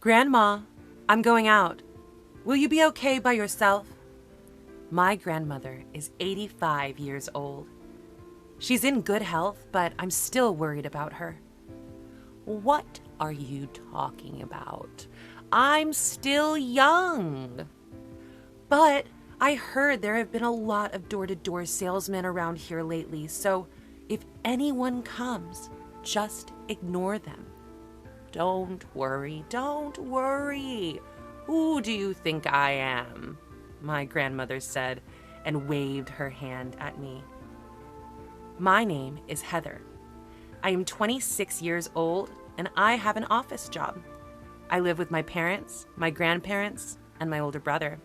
Grandma, I'm going out. Will you be okay by yourself? My grandmother is 85 years old. She's in good health, but I'm still worried about her. What are you talking about? I'm still young. But I heard there have been a lot of door-to-door salesmen around here lately, so if anyone comes, just ignore them. Don't worry. Who do you think I am? My grandmother said and waved her hand at me. My name is Heather. I am 26 years old and I have an office job. I live with my parents, my grandparents, and my older brother.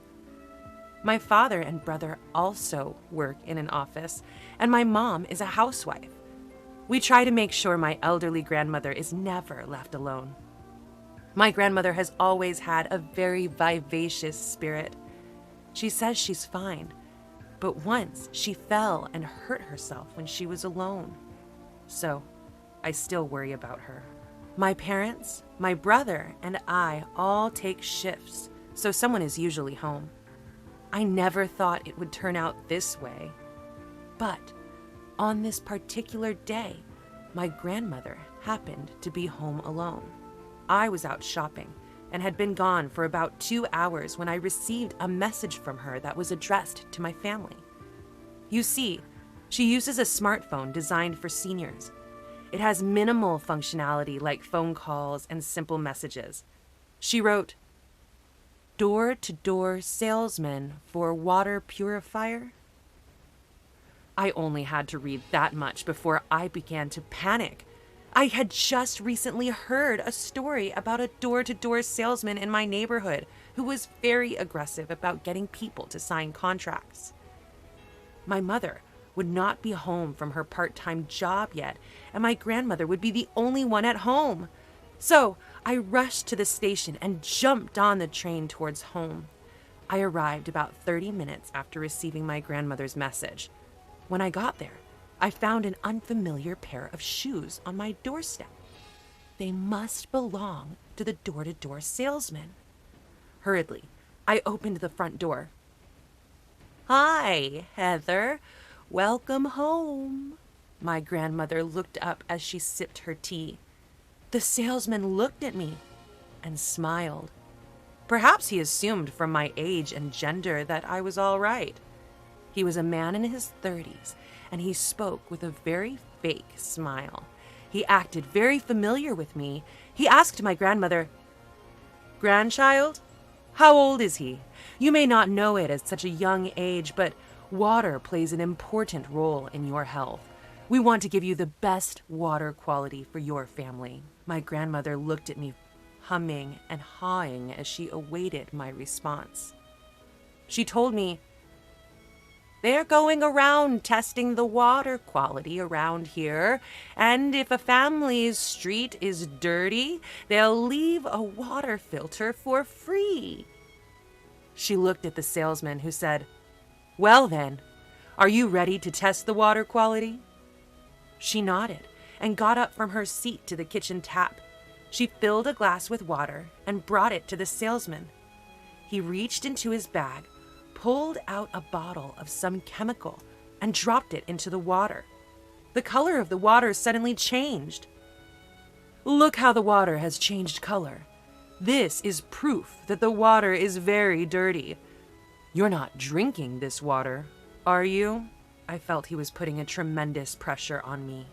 My father and brother also work in an office, and my mom is a housewife. We try to make sure my elderly grandmother is never left alone. My grandmother has always had a very vivacious spirit. She says she's fine, but once she fell and hurt herself when she was alone. So I still worry about her. My parents, my brother, and I all take shifts, so someone is usually home. I never thought it would turn out this way. But on this particular day, my grandmother happened to be home alone. I was out shopping and had been gone for about 2 hours when I received a message from her that was addressed to my family. You see, she uses a smartphone designed for seniors. It has minimal functionality like phone calls and simple messages. She wrote, "Door-to-door salesman for water purifier?" I only had to read that much before I began to panic. I had just recently heard a story about a door-to-door salesman in my neighborhood who was very aggressive about getting people to sign contracts. My mother would not be home from her part-time job yet, and my grandmother would be the only one at home. So I rushed to the station and jumped on the train towards home. I arrived about 30 minutes after receiving my grandmother's message. When I got there, I found an unfamiliar pair of shoes on my doorstep. They must belong to the door-to-door salesman. Hurriedly, I opened the front door. "Hi, Heather. Welcome home." My grandmother looked up as she sipped her tea. The salesman looked at me and smiled. Perhaps he assumed from my age and gender that I was all right. He was a man in his 30s, and he spoke with a very fake smile. He acted very familiar with me. He asked my grandmother, "Grandchild, how old is he? You may not know it at such a young age, but water plays an important role in your health. We want to give you the best water quality for your family." My grandmother looked at me, humming and hawing as she awaited my response. She told me, "They're going around testing the water quality around here, and if a family's street is dirty, they'll leave a water filter for free." She looked at the salesman, who said, "Well then, are you ready to test the water quality?" She nodded and got up from her seat to the kitchen tap. She filled a glass with water and brought it to the salesman. He reached into his bag, pulled out a bottle of some chemical, and dropped it into the water. The color of the water suddenly changed. "Look how the water has changed color. This is proof that the water is very dirty. You're not drinking this water, are you?" I felt he was putting a tremendous pressure on me.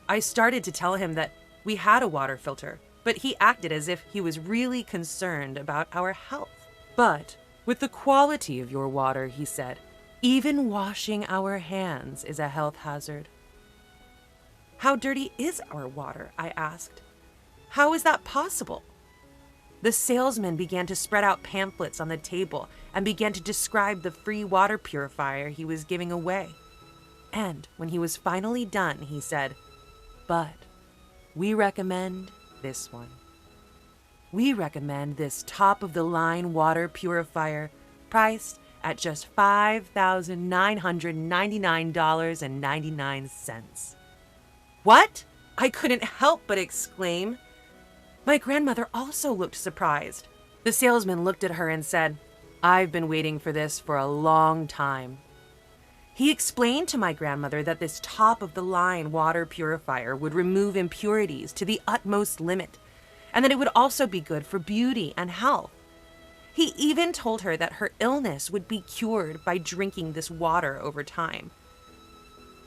I started to tell him that we had a water filter, but he acted as if he was really concerned about our health. "But with the quality of your water," he said, "even washing our hands is a health hazard." "How dirty is our water?" I asked. "How is that possible?" The salesman began to spread out pamphlets on the table and began to describe the free water purifier he was giving away. And when he was finally done, he said, "But we recommend this one. We recommend this top-of-the-line water purifier priced at just $5,999.99. What? I couldn't help but exclaim. My grandmother also looked surprised. The salesman looked at her and said, "I've been waiting for this for a long time." He explained to my grandmother that this top-of-the-line water purifier would remove impurities to the utmost limit, and that it would also be good for beauty and health. He even told her that her illness would be cured by drinking this water over time.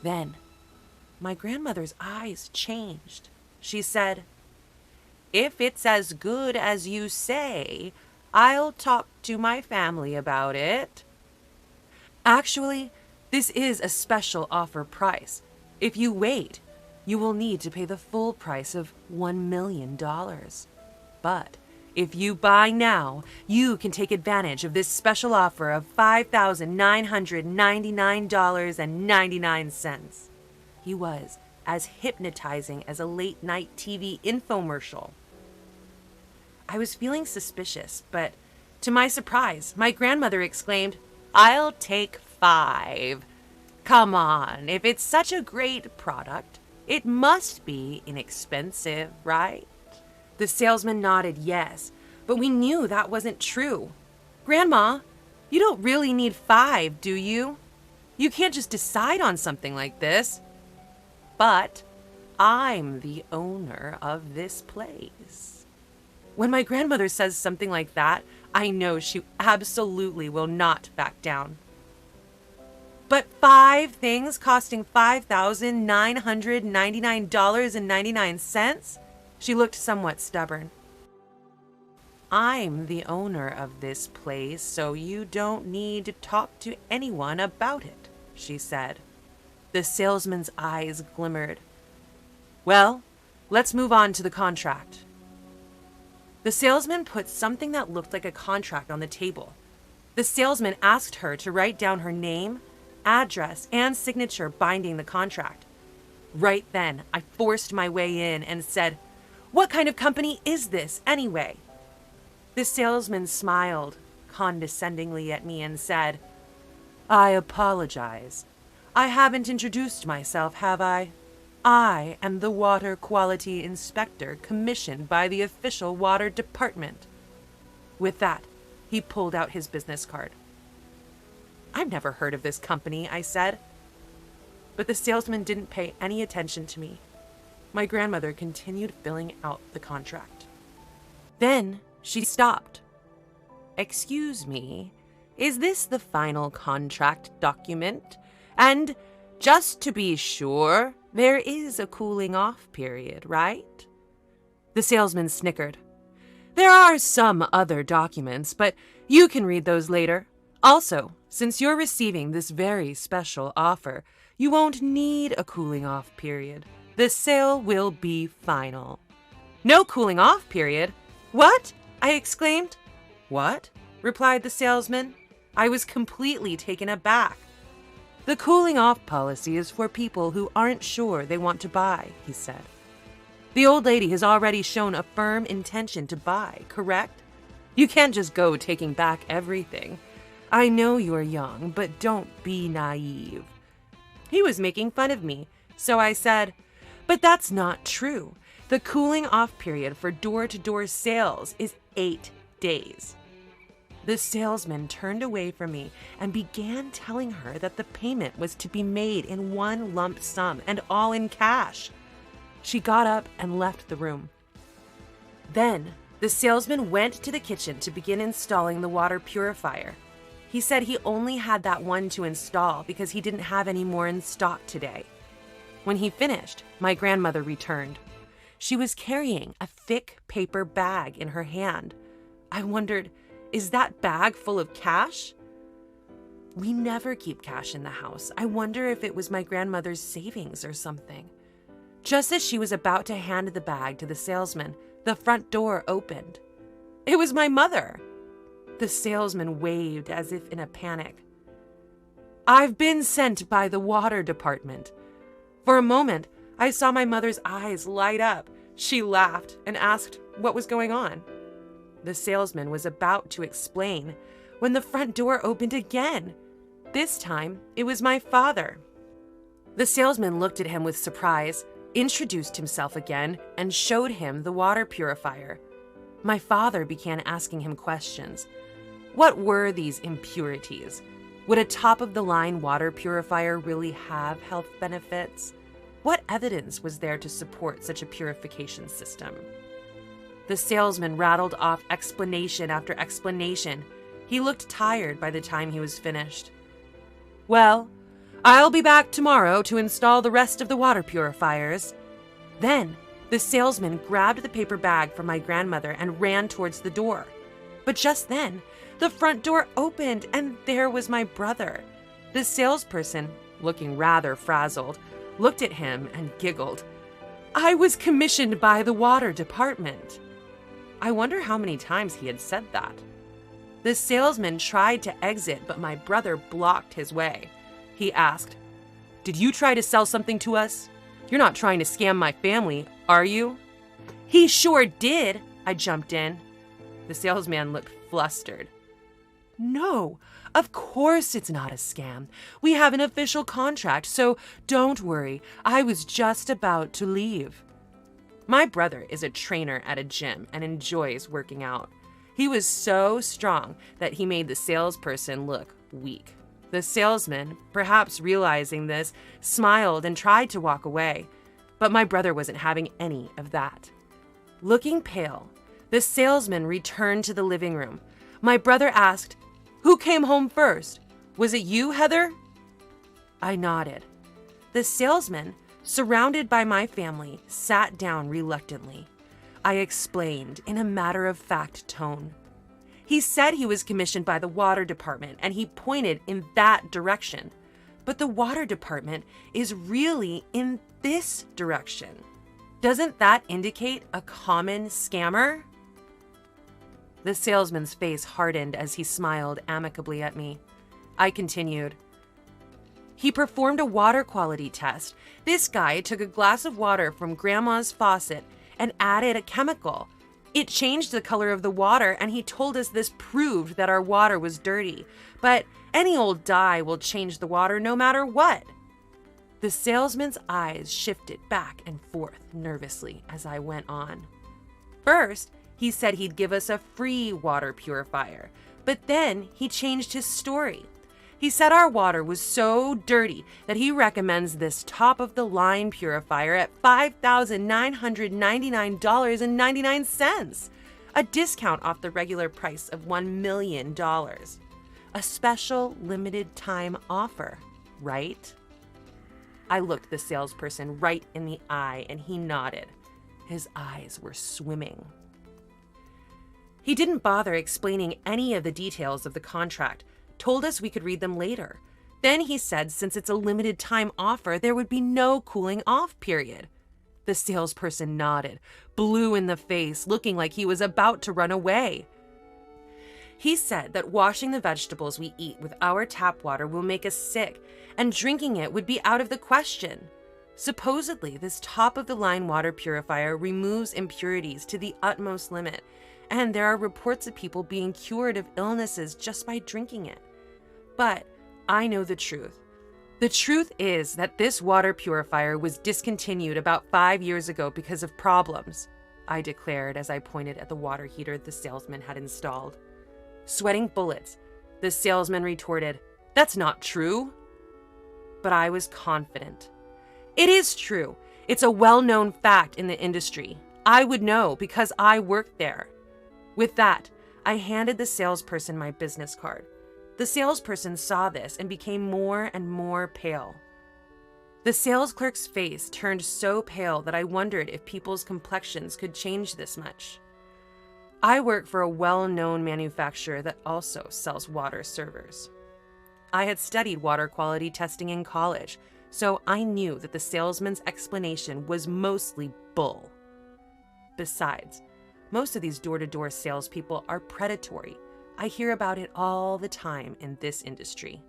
Then, my grandmother's eyes changed. She said, "If it's as good as you say, I'll talk to my family about it." Actually, this is a special offer price. If you wait, you will need to pay the full price of $1 million. But if you buy now, you can take advantage of this special offer of $5,999.99. He was as hypnotizing as a late-night TV infomercial. I was feeling suspicious, but to my surprise, my grandmother exclaimed, "I'll take 5. Come on, if it's such a great product, it must be inexpensive, right?" The salesman nodded yes, but we knew that wasn't true. "Grandma, you don't really need 5, do you? You can't just decide on something like this." "But I'm the owner of this place." When my grandmother says something like that, I know she absolutely will not back down. "But 5 things costing $5,999.99? She looked somewhat stubborn. "I'm the owner of this place, so you don't need to talk to anyone about it," she said. The salesman's eyes glimmered. "Well, let's move on to the contract." The salesman put something that looked like a contract on the table. The salesman asked her to write down her name, address, and signature binding the contract. Right then, I forced my way in and said, "What kind of company is this, anyway?" The salesman smiled condescendingly at me and said, "I apologize. I haven't introduced myself, have I? I am the water quality inspector commissioned by the official water department." With that, he pulled out his business card. "I've never heard of this company," I said. But the salesman didn't pay any attention to me. My grandmother continued filling out the contract. Then she stopped. "Excuse me, is this the final contract document? And just to be sure, there is a cooling off period, right?" The salesman snickered. "There are some other documents, but you can read those later. Also, since you're receiving this very special offer, you won't need a cooling off period. The sale will be final." "No cooling off period? What?" I exclaimed. "What?" replied the salesman. I was completely taken aback. "The cooling off policy is for people who aren't sure they want to buy," he said. "The old lady has already shown a firm intention to buy, correct? You can't just go taking back everything. I know you're young, but don't be naive." He was making fun of me, so I said, "But that's not true. The cooling off period for door-to-door sales is 8 days. The salesman turned away from me and began telling her that the payment was to be made in one lump sum and all in cash. She got up and left the room. Then the salesman went to the kitchen to begin installing the water purifier. He said he only had that one to install because he didn't have any more in stock today. When he finished, my grandmother returned. She was carrying a thick paper bag in her hand. I wondered, is that bag full of cash? We never keep cash in the house. I wonder if it was my grandmother's savings or something. Just as she was about to hand the bag to the salesman, the front door opened. It was my mother. The salesman waved as if in a panic. "I've been sent by the water department." For a moment, I saw my mother's eyes light up. She laughed and asked what was going on. The salesman was about to explain when the front door opened again. This time, it was my father. The salesman looked at him with surprise. introduced himself again, and showed him the water purifier. My father began asking him questions. What were these impurities? Would a top-of-the-line water purifier really have health benefits? What evidence was there to support such a purification system? The salesman rattled off explanation after explanation. He looked tired by the time he was finished. Well, I'll be back tomorrow to install the rest of the water purifiers. Then, the salesman grabbed the paper bag from my grandmother and ran towards the door. But just then, the front door opened and there was my brother. The salesperson, looking rather frazzled, looked at him and giggled. I was commissioned by the water department. I wonder how many times he had said that. The salesman tried to exit, but my brother blocked his way. He asked, "Did you try to sell something to us? You're not trying to scam my family, are you?" "He sure did," I jumped in. The salesman looked flustered. "No, of course it's not a scam. We have an official contract, so don't worry. I was just about to leave." My brother is a trainer at a gym and enjoys working out. He was so strong that he made the salesperson look weak. The salesman, perhaps realizing this, smiled and tried to walk away, but my brother wasn't having any of that. Looking pale, the salesman returned to the living room. My brother asked, "Who came home first? Was it you, Heather?" I nodded. The salesman, surrounded by my family, sat down reluctantly. I explained in a matter-of-fact tone. He said he was commissioned by the water department, and he pointed in that direction. But the water department is really in this direction. Doesn't that indicate a common scammer? The salesman's face hardened as he smiled amicably at me. I continued. He performed a water quality test. This guy took a glass of water from Grandma's faucet and added a chemical. It changed the color of the water, and he told us this proved that our water was dirty. But any old dye will change the water no matter what. The salesman's eyes shifted back and forth nervously as I went on. First, he said he'd give us a free water purifier, but then he changed his story. He said our water was so dirty that he recommends this top-of-the-line purifier at $5,999.99, a discount off the regular price of $1 million. A special limited-time offer, right? I looked the salesperson right in the eye, and he nodded. His eyes were swimming. He didn't bother explaining any of the details of the contract, told us we could read them later. Then he said since it's a limited time offer, there would be no cooling off period. The salesperson nodded, blue in the face, looking like he was about to run away. He said that washing the vegetables we eat with our tap water will make us sick, and drinking it would be out of the question. Supposedly, this top-of-the-line water purifier removes impurities to the utmost limit, and there are reports of people being cured of illnesses just by drinking it. But I know the truth. The truth is that this water purifier was discontinued about 5 years ago because of problems, I declared as I pointed at the water heater the salesman had installed. Sweating bullets, the salesman retorted, "That's not true." But I was confident. It is true. It's a well-known fact in the industry. I would know because I worked there. With that, I handed the salesperson my business card. The salesperson saw this and became more and more pale. The sales clerk's face turned so pale that I wondered if people's complexions could change this much. I work for a well-known manufacturer that also sells water servers. I had studied water quality testing in college, so I knew that the salesman's explanation was mostly bull. Besides, most of these door-to-door salespeople are predatory. I hear about it all the time in this industry.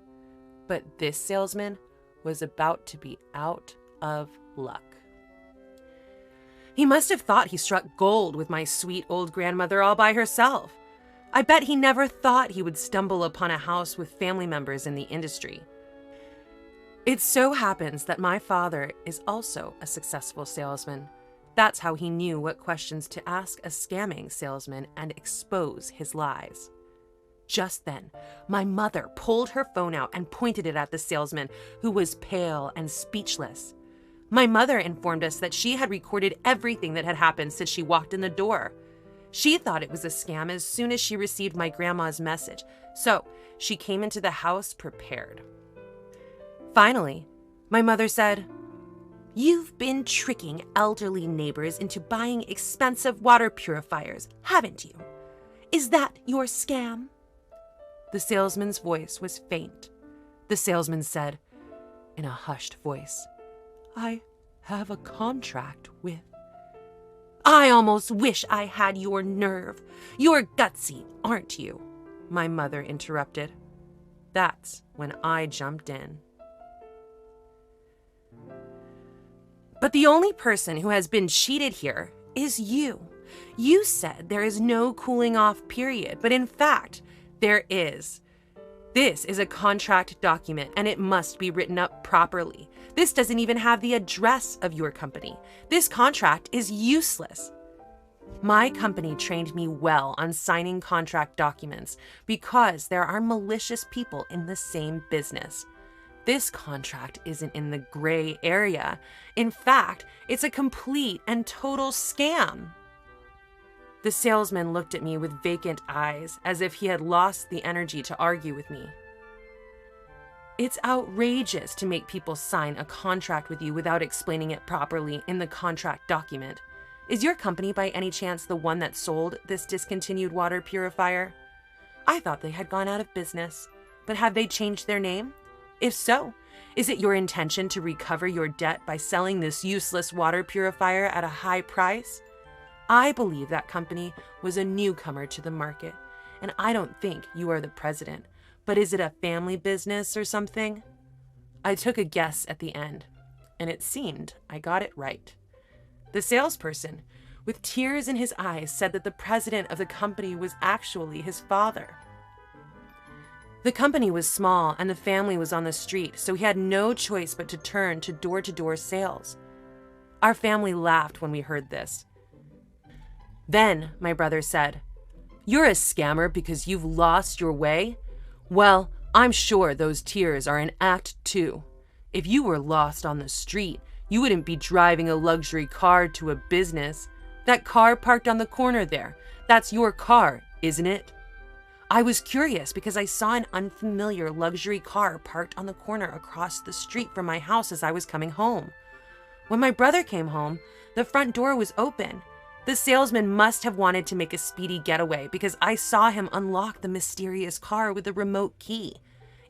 But this salesman was about to be out of luck. He must have thought he struck gold with my sweet old grandmother all by herself. I bet he never thought he would stumble upon a house with family members in the industry. It so happens that my father is also a successful salesman. That's how he knew what questions to ask a scamming salesman and expose his lies. Just then, my mother pulled her phone out and pointed it at the salesman, who was pale and speechless. My mother informed us that she had recorded everything that had happened since she walked in the door. She thought it was a scam as soon as she received my grandma's message, so she came into the house prepared. Finally, my mother said, "You've been tricking elderly neighbors into buying expensive water purifiers, haven't you? Is that your scam?" The salesman's voice was faint. The salesman said, in a hushed voice, "I have a contract with—" "I almost wish I had your nerve. You're gutsy, aren't you?" my mother interrupted. That's when I jumped in. But the only person who has been cheated here is you. You said there is no cooling off period, but in fact, there is. This is a contract document and it must be written up properly. This doesn't even have the address of your company. This contract is useless. My company trained me well on signing contract documents because there are malicious people in the same business. This contract isn't in the gray area. In fact, it's a complete and total scam. The salesman looked at me with vacant eyes, as if he had lost the energy to argue with me. It's outrageous to make people sign a contract with you without explaining it properly in the contract document. Is your company by any chance the one that sold this discontinued water purifier? I thought they had gone out of business, but have they changed their name? If so, is it your intention to recover your debt by selling this useless water purifier at a high price? I believe that company was a newcomer to the market, and I don't think you are the president, but is it a family business or something? I took a guess at the end, and it seemed I got it right. The salesperson, with tears in his eyes, said that the president of the company was actually his father. The company was small and the family was on the street, so he had no choice but to turn to door-to-door sales. Our family laughed when we heard this. Then my brother said, "You're a scammer because you've lost your way? Well, I'm sure those tears are in Act 2. If you were lost on the street, you wouldn't be driving a luxury car to a business. That car parked on the corner there, that's your car, isn't it?" I was curious because I saw an unfamiliar luxury car parked on the corner across the street from my house as I was coming home. When my brother came home, the front door was open. The salesman must have wanted to make a speedy getaway because I saw him unlock the mysterious car with a remote key.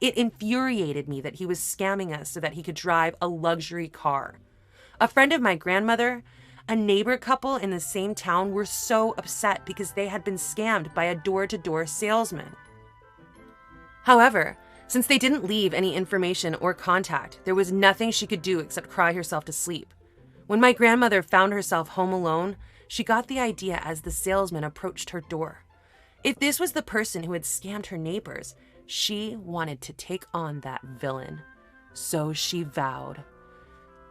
It infuriated me that he was scamming us so that he could drive a luxury car. A friend of my grandmother, a neighbor couple in the same town, were so upset because they had been scammed by a door-to-door salesman. However, since they didn't leave any information or contact, there was nothing she could do except cry herself to sleep. When my grandmother found herself home alone, she got the idea as the salesman approached her door. If this was the person who had scammed her neighbors, she wanted to take on that villain. So she vowed,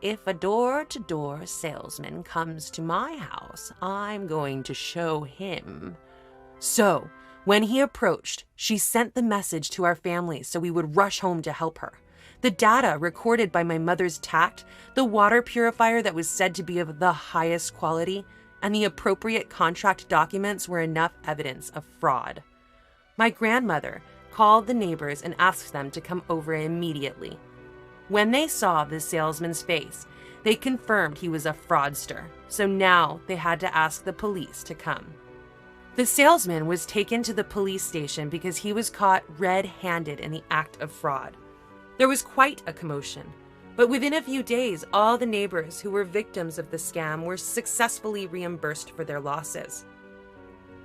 "If a door-to-door salesman comes to my house, I'm going to show him." So, when he approached, she sent the message to our family so we would rush home to help her. The data recorded by my mother's tact, the water purifier that was said to be of the highest quality, and the appropriate contract documents were enough evidence of fraud. My grandmother called the neighbors and asked them to come over immediately. When they saw the salesman's face, they confirmed he was a fraudster, so now they had to ask the police to come. The salesman was taken to the police station because he was caught red-handed in the act of fraud. There was quite a commotion, but within a few days, all the neighbors who were victims of the scam were successfully reimbursed for their losses.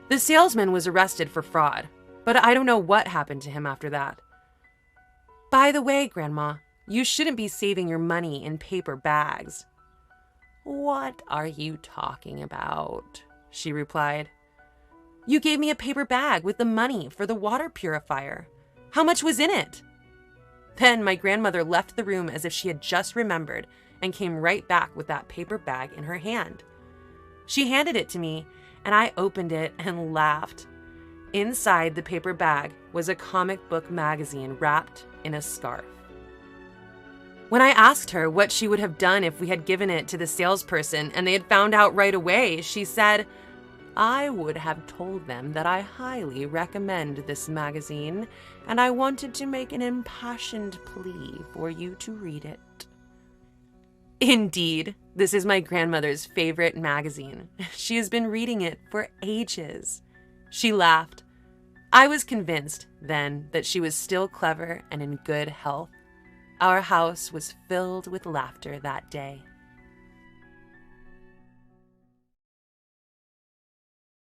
The salesman was arrested for fraud, but I don't know what happened to him after that. By the way, Grandma, you shouldn't be saving your money in paper bags. "What are you talking about?" she replied. "You gave me a paper bag with the money for the water purifier. How much was in it?" Then my grandmother left the room as if she had just remembered and came right back with that paper bag in her hand. She handed it to me, and I opened it and laughed. Inside the paper bag was a comic book magazine wrapped in a scarf. When I asked her what she would have done if we had given it to the salesperson and they had found out right away, she said, "I would have told them that I highly recommend this magazine, and I wanted to make an impassioned plea for you to read it." Indeed, this is my grandmother's favorite magazine. She has been reading it for ages. She laughed. I was convinced then that she was still clever and in good health. Our house was filled with laughter that day.